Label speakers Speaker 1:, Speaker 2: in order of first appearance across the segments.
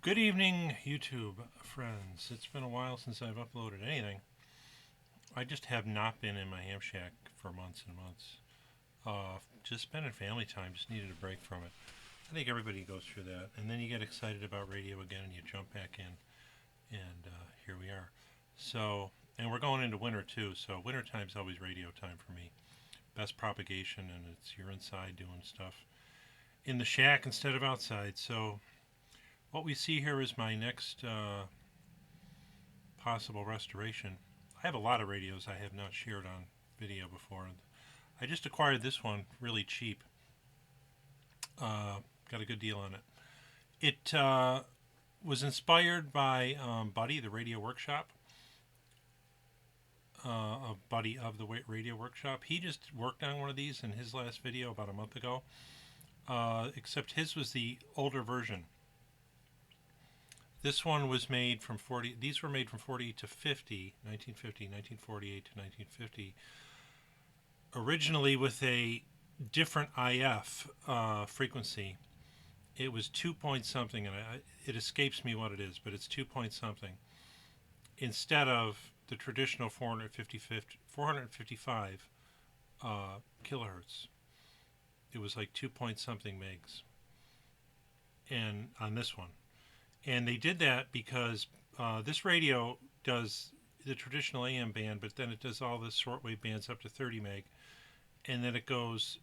Speaker 1: Good evening, YouTube friends. It's been a while since I've uploaded anything. I just have not been in my ham shack for months and months. Just spending family time, just needed a break from it. I think everybody goes through that. And then you get excited about radio again and you jump back in. And here we are. So, and we're going into winter too. So winter time's always radio time for me. Best propagation, and it's you're inside doing stuff in the shack instead of outside. So what we see here is my next possible restoration. I have a lot of radios I have not shared on video before. I just acquired this one really cheap. Got a good deal on it. It was inspired by Buddy, the Radio Workshop. A buddy of the Radio Workshop. He just worked on one of these in his last video about a month ago. Except his was the older version. This one was made from 40, these were made from 40 to 50, 1950, 1948 to 1950, originally with a different IF frequency. It was 2 point something, and it escapes me what it is, but it's 2 point something, instead of the traditional 455 kilohertz. It was like 2 point something megs, and on this one. And they did that because this radio does the traditional AM band, but then it does all the shortwave bands up to 30 meg, and then it does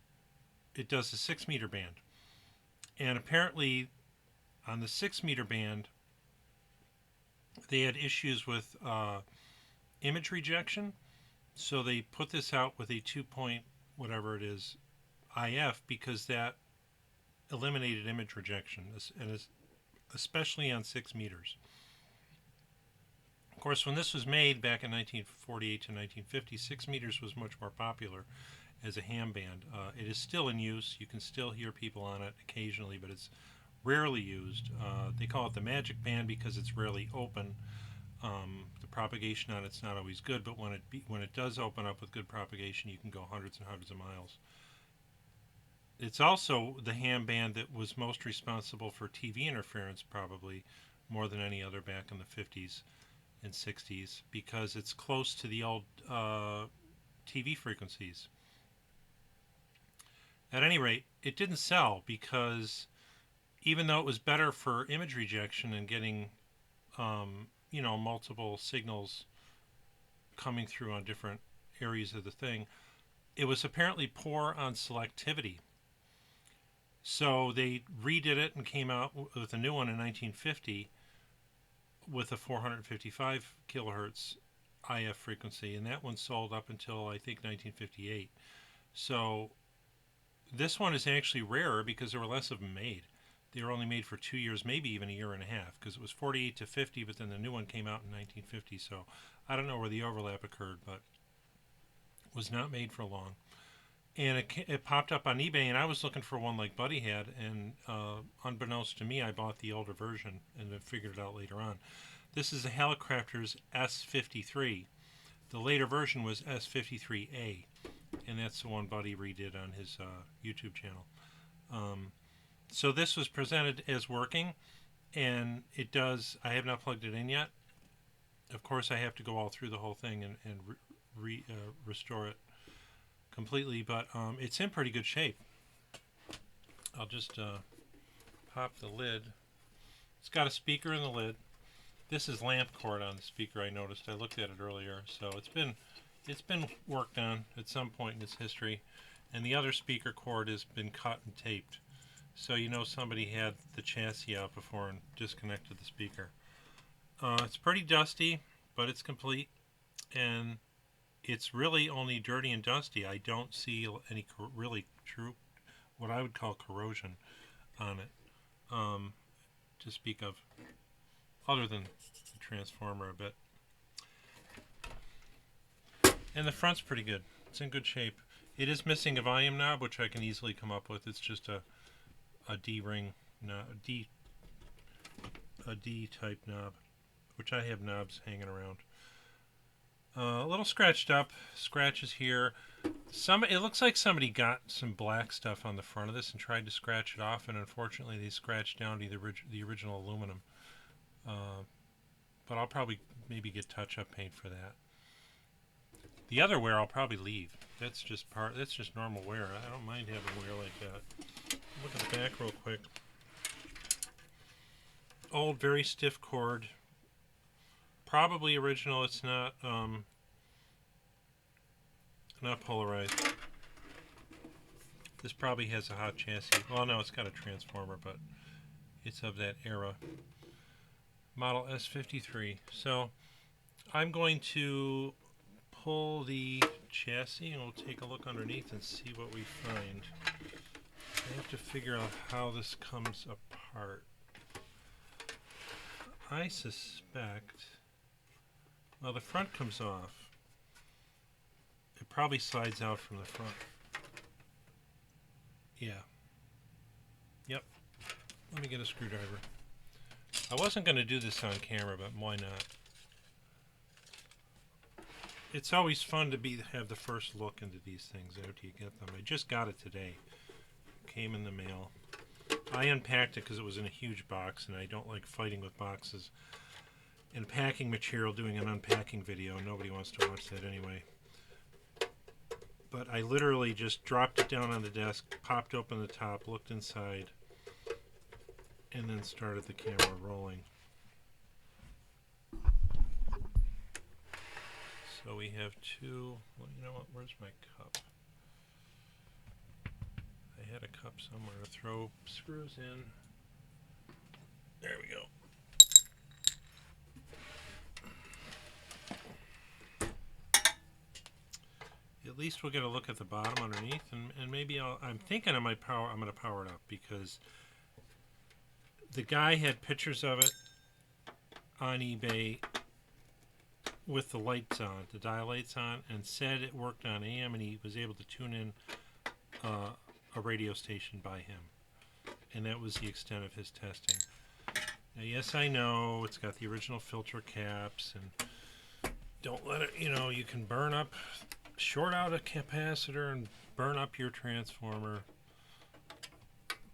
Speaker 1: the 6 meter band. And apparently, on the 6 meter band, they had issues with image rejection, so they put this out with a 2 point whatever it is IF, because that eliminated image rejection, and especially on 6 meters. Of course, when this was made back in 1948 to 1950, 6 meters was much more popular as a ham band. It is still in use. You can still hear people on it occasionally, but it's rarely used. They call it the magic band because it's rarely open. The propagation on it's not always good, but when it does open up with good propagation, you can go hundreds and hundreds of miles. It's also the ham band that was most responsible for TV interference, probably more than any other back in the 50s and 60s, because it's close to the old TV frequencies. At any rate, it didn't sell because even though it was better for image rejection and getting multiple signals coming through on different areas of the thing, it was apparently poor on selectivity. So they redid it and came out with a new one in 1950 with a 455 kilohertz IF frequency, and that one sold up until I think 1958. So this one is actually rarer because there were less of them made. They were only made for 2 years, maybe even a year and a half, because it was 48 to 50, but then the new one came out in 1950. So I don't know where the overlap occurred, but it was not made for long. And it popped up on eBay, and I was looking for one like Buddy had, and unbeknownst to me, I bought the older version and then figured it out later on. This is a Hallicrafters S-53. The later version was S-53A, and that's the one Buddy redid on his YouTube channel. So this was presented as working, and it does. I have not plugged it in yet. Of course, I have to go all through the whole thing and restore it completely, but it's in pretty good shape. I'll just pop the lid. It's got a speaker in the lid. This is lamp cord on the speaker. I noticed. I looked at it earlier, so it's been worked on at some point in its history, and the other speaker cord has been cut and taped, so you know somebody had the chassis out before and disconnected the speaker. It's pretty dusty, but it's complete, and it's really only dirty and dusty. I don't see any really true, what I would call corrosion on it, to speak of, other than the transformer a bit. And the front's pretty good. It's in good shape. It is missing a volume knob, which I can easily come up with. It's just a D-ring, a D-type knob, which I have knobs hanging around. A little scratched up, scratches here. It looks like somebody got some black stuff on the front of this and tried to scratch it off, and unfortunately they scratched down to the original aluminum. But I'll probably maybe get touch-up paint for that. The other wear I'll probably leave. That's just normal wear. I don't mind having wear like that. Look at the back real quick. Old, very stiff cord. Probably original. It's not polarized. This probably has a hot chassis. Well, no, it's got a transformer, but it's of that era. Model S-53. So I'm going to pull the chassis and we'll take a look underneath and see what we find. I have to figure out how this comes apart. I suspect, well, the front comes off. It probably slides out from the front. Yeah. Yep. Let me get a screwdriver. I wasn't going to do this on camera, but why not? It's always fun to have the first look into these things after you get them. I just got it today. Came in the mail. I unpacked it because it was in a huge box, and I don't like fighting with boxes and packing material, doing an unpacking video. Nobody wants to watch that anyway. But I literally just dropped it down on the desk, popped open the top, looked inside, and then started the camera rolling. So we have two, well, you know what, where's my cup? I had a cup somewhere to throw screws in. There we go. At least we'll get a look at the bottom underneath, and maybe I'm thinking I'm going to power it up, because the guy had pictures of it on eBay with the lights on, the dial lights on, and said it worked on AM, and he was able to tune in a radio station by him, and that was the extent of his testing. Now, yes, I know it's got the original filter caps, and don't let it, you can short out a capacitor and burn up your transformer.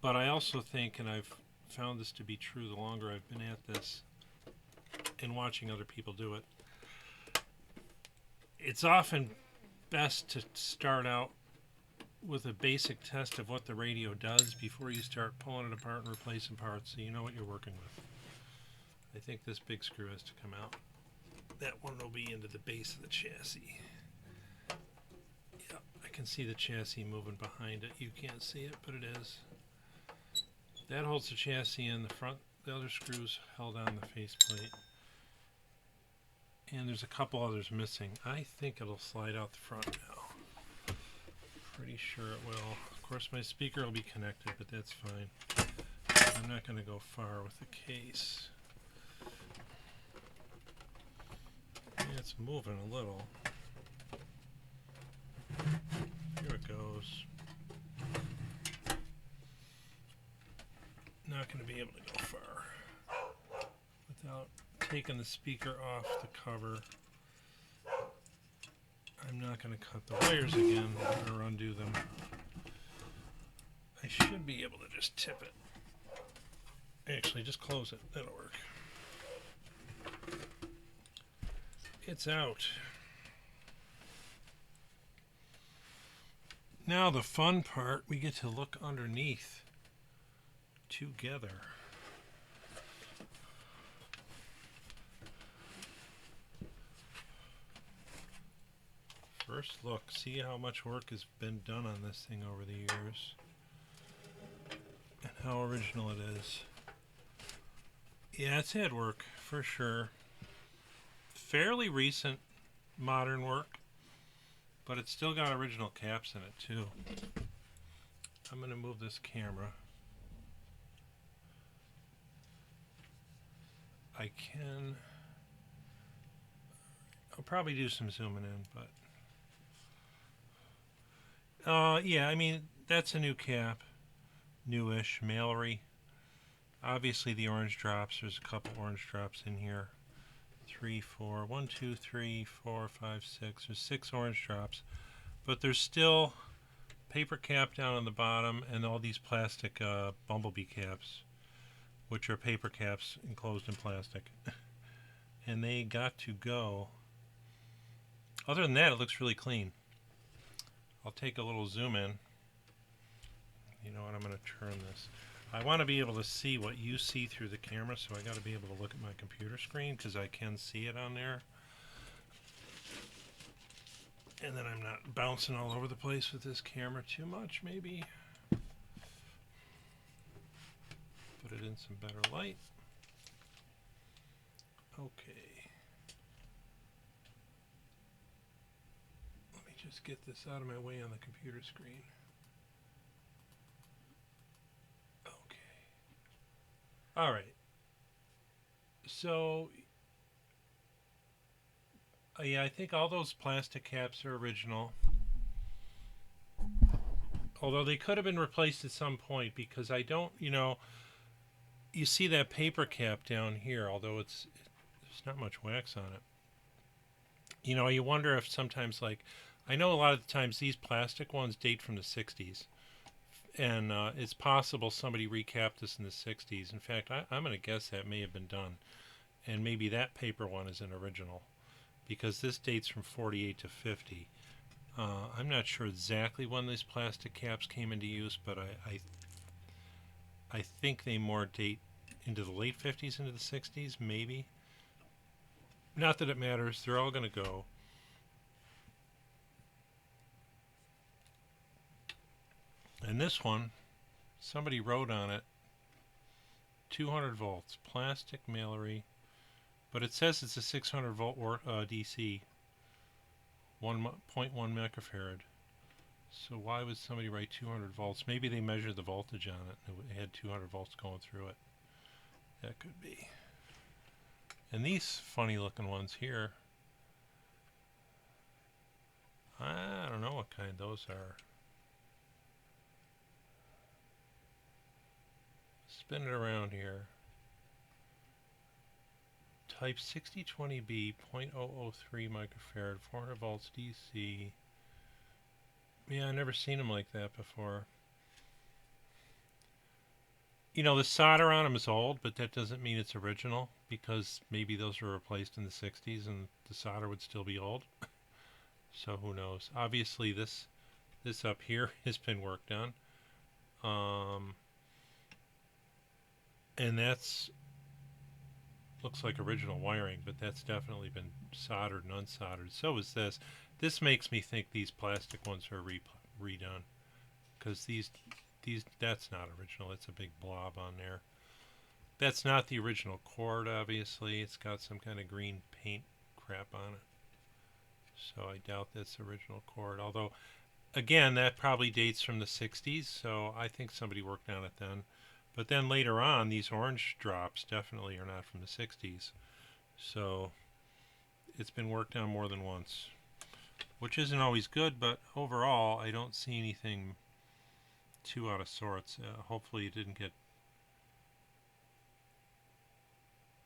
Speaker 1: But I also think, and I've found this to be true the longer I've been at this and watching other people do it, it's often best to start out with a basic test of what the radio does before you start pulling it apart and replacing parts, so you know what you're working with. I think this big screw has to come out. That one will be into the base of the chassis. Yep, I can see the chassis moving behind it. You can't see it, but it is. That holds the chassis in the front. The other screws held on the faceplate. And there's a couple others missing. I think it'll slide out the front now. Pretty sure it will. Of course, my speaker will be connected, but that's fine. I'm not going to go far with the case. Yeah, it's moving a little. Here it goes. Not going to be able to go far without taking the speaker off the cover. I'm not going to cut the wires again or undo them. I should be able to just tip it. Actually, just close it. That'll work. It's out. Now the fun part, we get to look underneath together. First look, see how much work has been done on this thing over the years and how original it is. Yeah, it's had work for sure. Fairly recent modern work, but it's still got original caps in it too. I'm going to move this camera. I'll probably do some zooming in, but yeah, I mean, that's a new cap, newish, mailery. Obviously the orange drops, there's a couple orange drops in here. 3, 4, 1, 2, 3, 4, 5, 6, there's 6 orange drops, but there's still paper cap down on the bottom and all these plastic bumblebee caps. which are paper caps enclosed in plastic. And they got to go. Other than that, it looks really clean. I'll take a little zoom in. You know what, I'm going to turn this. I want to be able to see what you see through the camera, so I got to be able to look at my computer screen because I can see it on there. And then I'm not bouncing all over the place with this camera too much, maybe. Put it in some better light. Okay. Let me just get this out of my way on the computer screen. Okay. All right. So, yeah, I think all those plastic caps are original. Although they could have been replaced at some point because I don't, you see that paper cap down here, although there's not much wax on it. You wonder if sometimes, like, I know a lot of the times these plastic ones date from the 60s. And it's possible somebody recapped this in the 60s. In fact, I'm going to guess that may have been done. And maybe that paper one is an original because this dates from 48 to 50. I'm not sure exactly when these plastic caps came into use, but I think they more date into the late 50s, into the 60s, maybe. Not that it matters. They're all going to go. And this one, somebody wrote on it, 200 volts, plastic mailery, but it says it's a 600 volt DC, 1.1 microfarad. So why would somebody write 200 volts? Maybe they measured the voltage on it and it had 200 volts going through it. That could be. And these funny looking ones here, I don't know what kind those are. Spin it around here. Type 6020B, 0.003 microfarad, 400 volts DC. Yeah, I've never seen them like that before. The solder on them is old, but that doesn't mean it's original because maybe those were replaced in the 60s and the solder would still be old. So who knows? Obviously this up here has been worked on. And that's looks like original wiring, but that's definitely been soldered and unsoldered. So is this. This makes me think these plastic ones are redone because these that's not original. It's a big blob on there. That's not the original cord, obviously. It's got some kind of green paint crap on it. So I doubt that's the original cord. Although, again, that probably dates from the 60s, so I think somebody worked on it then. But then later on, these orange drops definitely are not from the 60s. So it's been worked on more than once, which isn't always good, but overall, I don't see anything too out of sorts. Hopefully it didn't get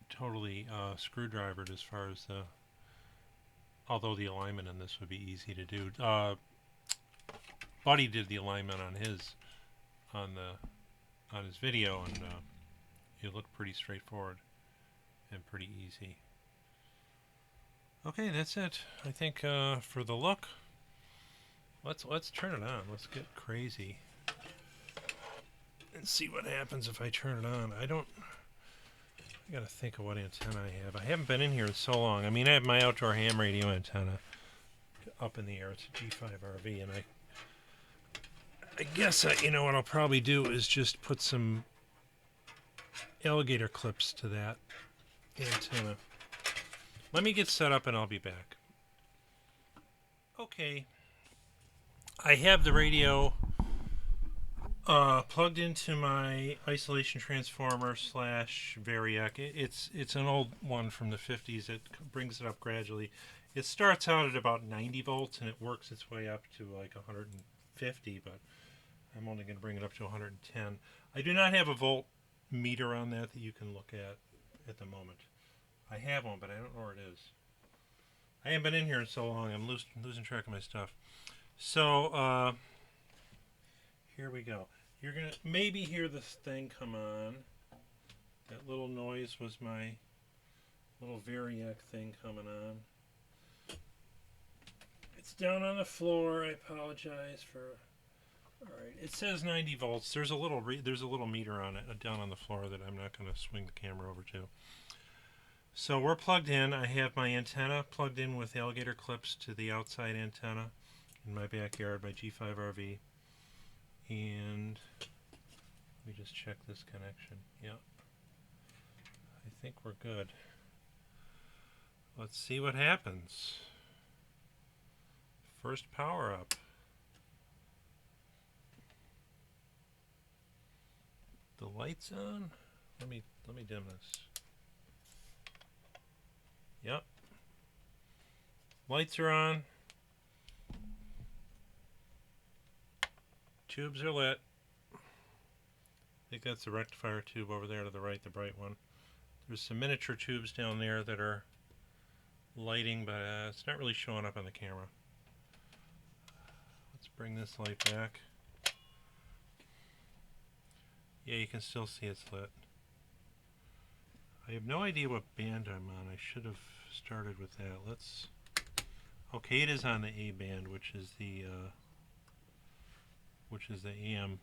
Speaker 1: totally screwdrivered as far as the... Although the alignment in this would be easy to do. Buddy did the alignment on his video, and it looked pretty straightforward and pretty easy. Okay, that's it. I think for the look, let's turn it on. Let's get crazy and see what happens if I turn it on. I gotta think of what antenna I have. I haven't been in here in so long. I mean, I have my outdoor ham radio antenna up in the air. It's a G5RV, and I guess what I'll probably do is just put some alligator clips to that antenna. Let me get set up and I'll be back. Okay. I have the radio plugged into my isolation transformer / Variac. It's an old one from the 50s. It brings it up gradually. It starts out at about 90 volts and it works its way up to like 150, but I'm only going to bring it up to 110. I do not have a volt meter on that you can look at the moment. I have one, but I don't know where it is. I haven't been in here in so long. I'm losing track of my stuff. So, here we go. You're going to maybe hear this thing come on. That little noise was my little Variac thing coming on. It's down on the floor. I apologize for. All right, it says 90 volts. There's a little meter on it down on the floor that I'm not going to swing the camera over to. So we're plugged in. I have my antenna plugged in with alligator clips to the outside antenna in my backyard, my G5RV. And let me just check this connection. Yep. I think we're good. Let's see what happens. First power up. The lights on? Let me dim this. Yep. Lights are on. Tubes are lit. I think that's the rectifier tube over there to the right, the bright one. There's some miniature tubes down there that are lighting, but it's not really showing up on the camera. Let's bring this light back. Yeah, you can still see it's lit. I have no idea what band I'm on. I should have started with that. Let's. Okay, it is on the A band, which is the AM.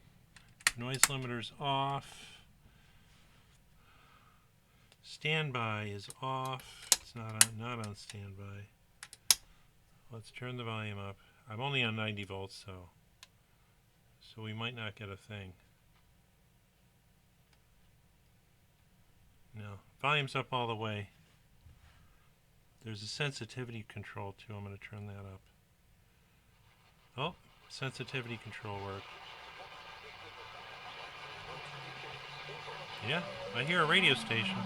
Speaker 1: Noise limiter's off. Standby is off. It's not on standby. Let's turn the volume up. I'm only on 90 volts, so we might not get a thing. No, volume's up all the way. There's a sensitivity control too. I'm going to turn that up. Oh, sensitivity control worked. Yeah, I hear a radio station.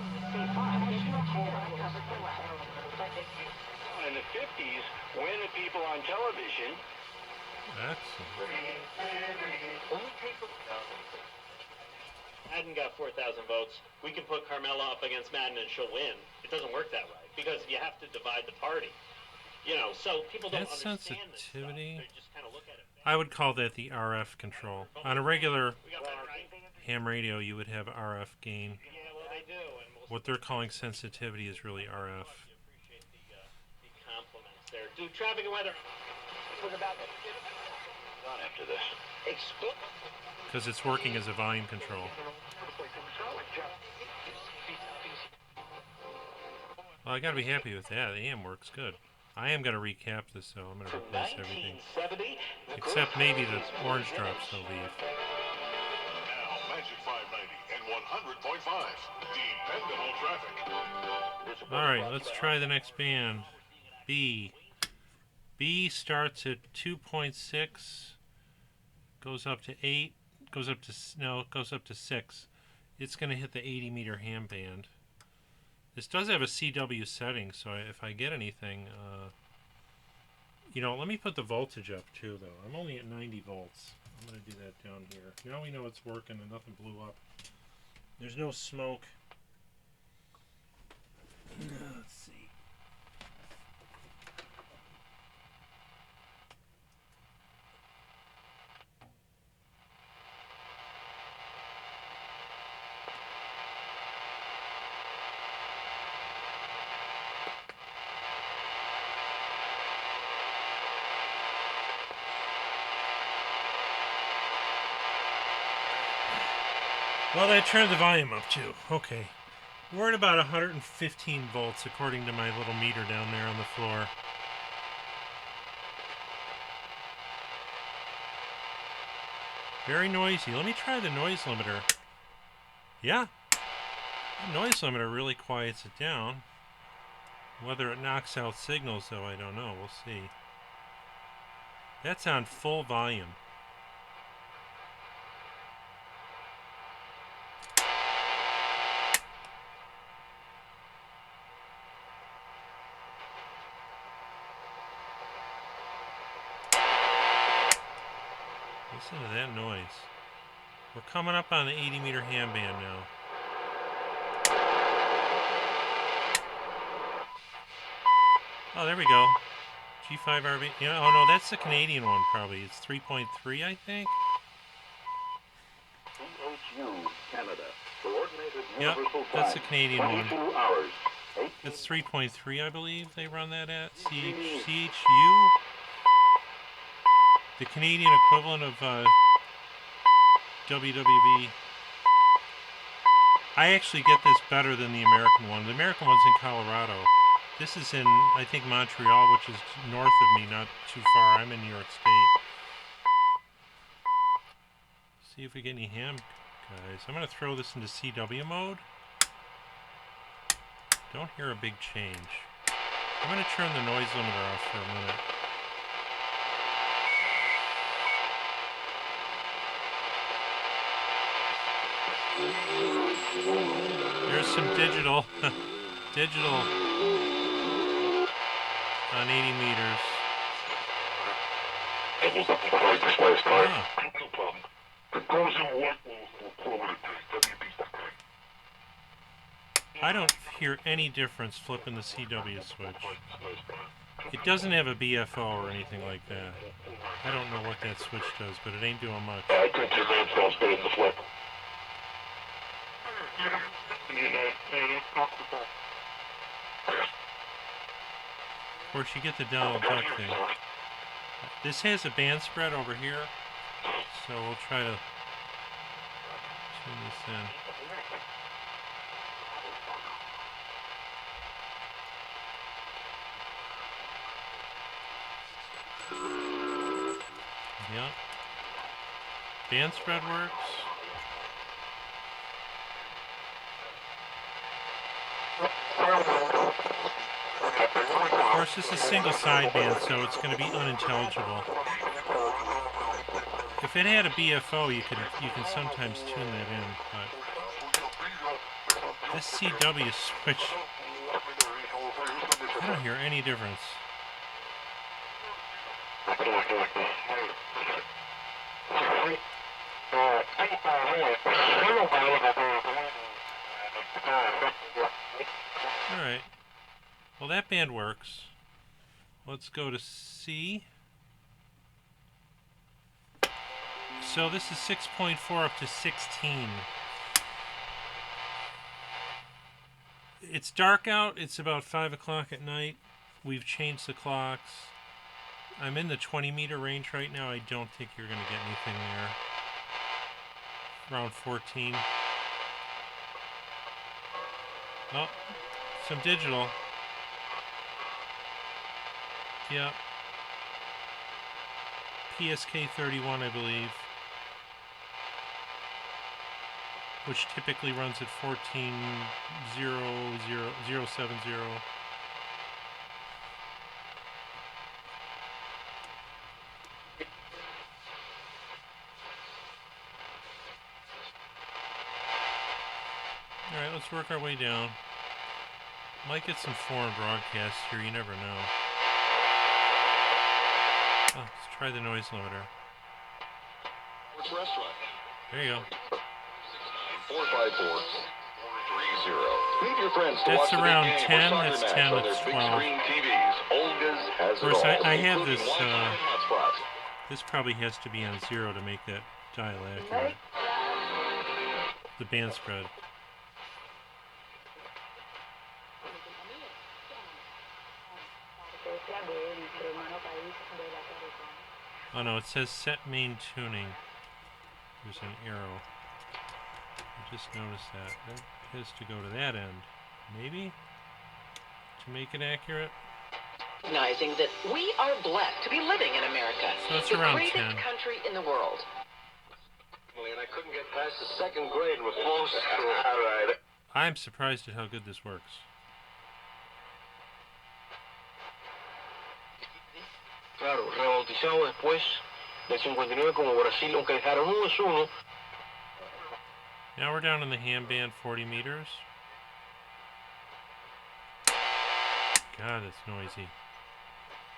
Speaker 2: In the 50s, when the people on television.
Speaker 1: Excellent.
Speaker 3: Madden got 4,000 votes. We can put Carmella up against Madden and she'll win. It doesn't work that way because you have to divide the party. You know, so people don't understand
Speaker 1: sensitivity.
Speaker 3: This stuff. They just kind of look at it.
Speaker 1: I would call that the RF control. On a regular ham radio, you would have RF gain.
Speaker 3: Yeah, well, they do. And
Speaker 1: what they're calling sensitivity is really RF.
Speaker 3: Appreciate the compliments there. Do traffic and weather. What about that?
Speaker 2: After this.
Speaker 1: Because it's working as a volume control. Well, I gotta be happy with that. The AM works good. I am gonna recap this though. I'm gonna replace everything. Except maybe the orange drops they'll leave.
Speaker 4: Now, Magic 590 and 100.5. Dependable traffic.
Speaker 1: Alright, let's try the next band. B. B starts at 2.6, goes up to 8, goes up to 6. It's going to hit the 80 meter ham band. This does have a CW setting, so if I get anything, let me put the voltage up too, though. I'm only at 90 volts. I'm going to do that down here. Now we know it's working and nothing blew up. There's no smoke. Let's see. Well, I turned the volume up too. Okay. We're at about 115 volts according to my little meter down there on the floor. Very noisy. Let me try the noise limiter. Yeah. The noise limiter really quiets it down. Whether it knocks out signals, though, I don't know. We'll see. That's on full volume. Listen to that noise. We're coming up on the 80 meter ham band now. Oh, there we go. G5RV. Yeah, oh no, that's the Canadian one probably. It's 3.3, I think.
Speaker 2: CHU Canada. Coordinated
Speaker 1: Yep, that's the Canadian one.
Speaker 4: 22 hours.
Speaker 1: That's 3.3, I believe they run that at. CHU? The Canadian equivalent of WWV. I actually get this better than the American one. The American one's in Colorado. This is in, I think, Montreal, which is north of me, not too far. I'm in New York State. See if we get any ham guys. I'm going to throw this into CW mode. Don't hear a big change. I'm going to turn the noise limiter off for a minute. There's some digital. Digital on 80 meters. Ah. I don't hear any difference flipping the CW switch. It doesn't have a BFO or anything like that. I don't know what that switch does, but it ain't doing much.
Speaker 4: I think your man sounds better than the flip.
Speaker 1: Of course, you get the Donald Duck thing. This has a band spread over here, so we'll try to tune this in. Yeah. Band spread works. Of course, this is single sideband, so it's going to be unintelligible. If it had a BFO, you can sometimes tune that in, but this CW switch, I don't hear any difference. Alright. Well, that band works. Let's go to C. So this is 6.4 up to 16. It's dark out. It's about 5 o'clock at night. We've changed the clocks. I'm in the 20 meter range right now. I don't think you're going to get anything there. Around 14. Oh, some digital. Yep. PSK 31, I believe. Which typically runs at 14.00070. Alright, let's work our way down. Might get some foreign broadcasts here, you never know. Oh, let's try the noise limiter. There you go.
Speaker 4: 454-430. Leave your friends to
Speaker 1: That's
Speaker 4: watch
Speaker 1: around
Speaker 4: the big
Speaker 1: 10,
Speaker 4: game or
Speaker 1: that's
Speaker 4: soccer
Speaker 1: 10,
Speaker 4: match on
Speaker 1: that's
Speaker 4: their
Speaker 1: 12.
Speaker 4: big screen TVs. Olga's has
Speaker 1: Of course,
Speaker 4: it all,
Speaker 1: I have this,
Speaker 4: including Wi-Fi hotspots.
Speaker 1: this probably has to be on 0 to make that dial accurate. The band spread. Oh no, it says set main tuning. There's an arrow. I just noticed that. That has to go to that end. Maybe? To make it accurate?
Speaker 5: Recognizing that we are blessed to be living in America.
Speaker 1: So it's
Speaker 5: the
Speaker 1: around
Speaker 5: greatest
Speaker 1: 10.
Speaker 5: country in the world.
Speaker 4: And I couldn't get past the second grade with full school. All right.
Speaker 1: I'm surprised at how good this works.
Speaker 6: Claro, rebautizado después del 59 como Brasil, aunque dejaron 1-1.
Speaker 1: Now we're down in the ham band 40 meters. God, it's noisy.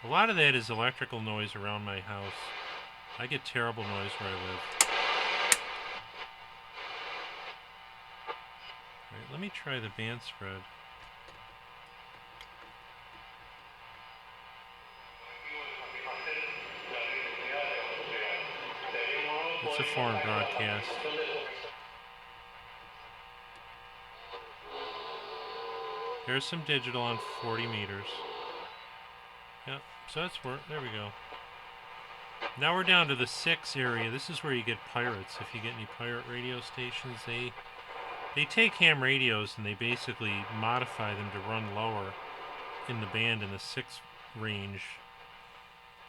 Speaker 1: A lot of that is electrical noise around my house. I get terrible noise where I live. Alright, let me try the band spread. It's a foreign broadcast. There's some digital on 40 meters. Yep, so that's where, there we go. Now we're down to the 6 area. This is where you get pirates. If you get any pirate radio stations, they take ham radios and they basically modify them to run lower in the band in the 6 range.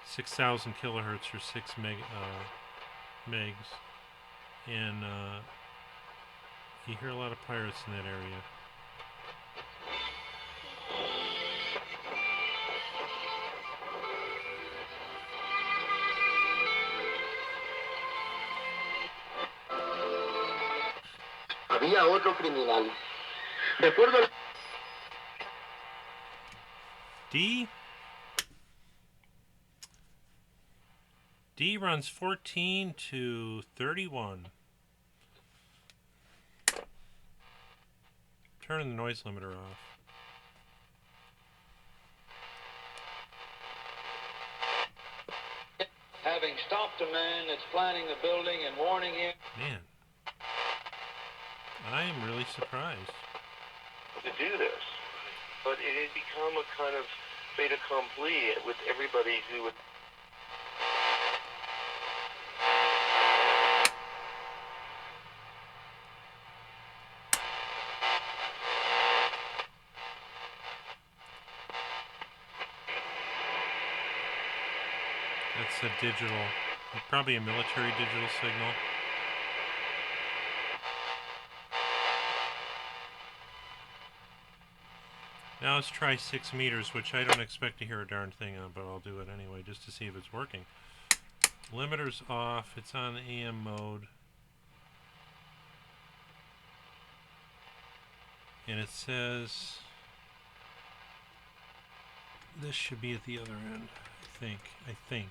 Speaker 1: 6,000 kilohertz or 6 megs. And you hear a lot of pirates in that area.
Speaker 6: Había otro criminal. De acuerdo al...
Speaker 1: D runs 14 to 31. Turning the noise limiter off.
Speaker 7: Having stopped a man that's planning the building and warning him.
Speaker 1: Man, I am really surprised
Speaker 4: to do this. But it had become a kind of fait accompli with everybody who would...
Speaker 1: That's a digital, probably a military digital signal. Now let's try 6 meters, which I don't expect to hear a darn thing on, but I'll do it anyway just to see if it's working. Limiter's off, it's on AM mode. And it says this should be at the other end, I think.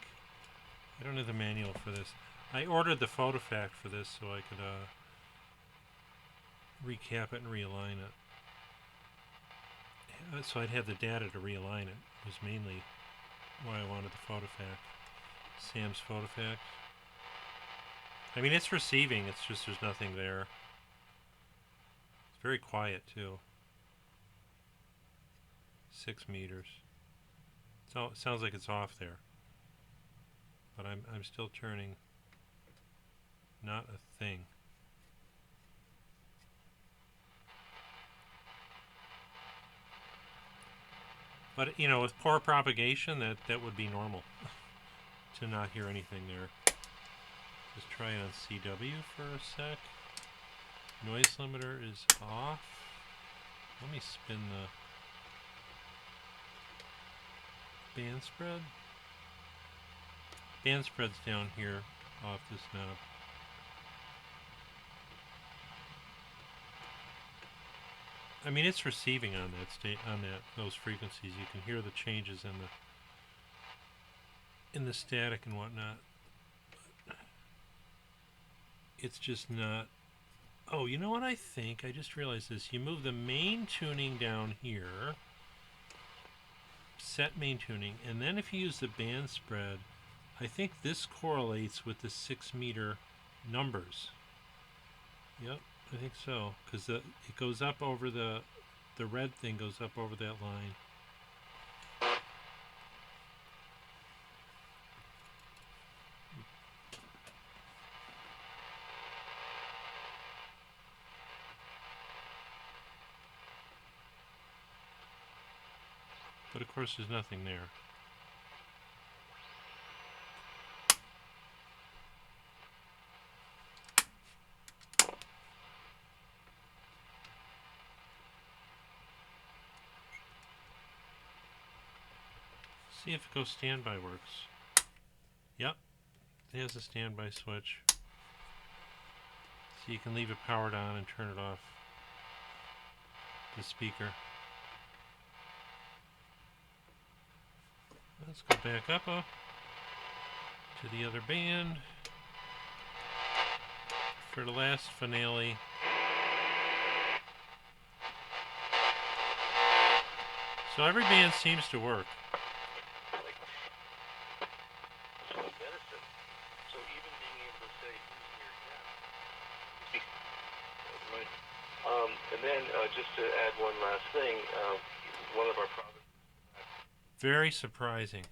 Speaker 1: I don't have the manual for this. I ordered the PhotoFact for this so I could recap it and realign it. So I'd have the data to realign it. Was mainly why I wanted the PhotoFact. Sam's PhotoFact. I mean, it's receiving, it's just there's nothing there. It's very quiet too. 6 meters. So it sounds like it's off there. But I'm still turning not a thing. But you know, with poor propagation, that would be normal to not hear anything there. Just try it on CW for a sec. Noise limiter is off. Let me spin the band spread. Band spread's down here off this knob. I mean, it's receiving on that those frequencies. You can hear the changes in the static and whatnot. But it's just not. Oh, you know what I think? I just realized this. You move the main tuning down here, set main tuning, and then if you use the band spread, I think this correlates with the 6 meter numbers. Yep, I think so, because it goes up over the red thing goes up over that line. But of course there's nothing there. See if it goes standby works. Yep, it has a standby switch. So you can leave it powered on and turn it off. The speaker. Let's go back up to the other band for the last finale. So every band seems to work.
Speaker 4: So even being able to say who's near death, And then just to add one last thing, one of our provinces.
Speaker 1: Very surprising.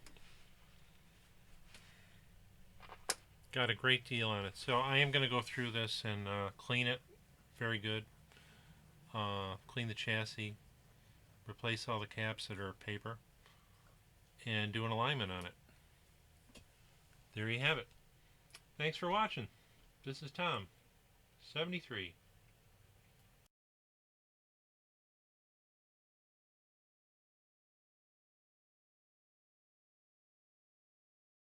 Speaker 1: Got a great deal on it. So I am going to go through this and clean it very good. Clean the chassis, replace all the caps that are paper, and do an alignment on it. There you have it. Thanks for watching. This is Tom, 73.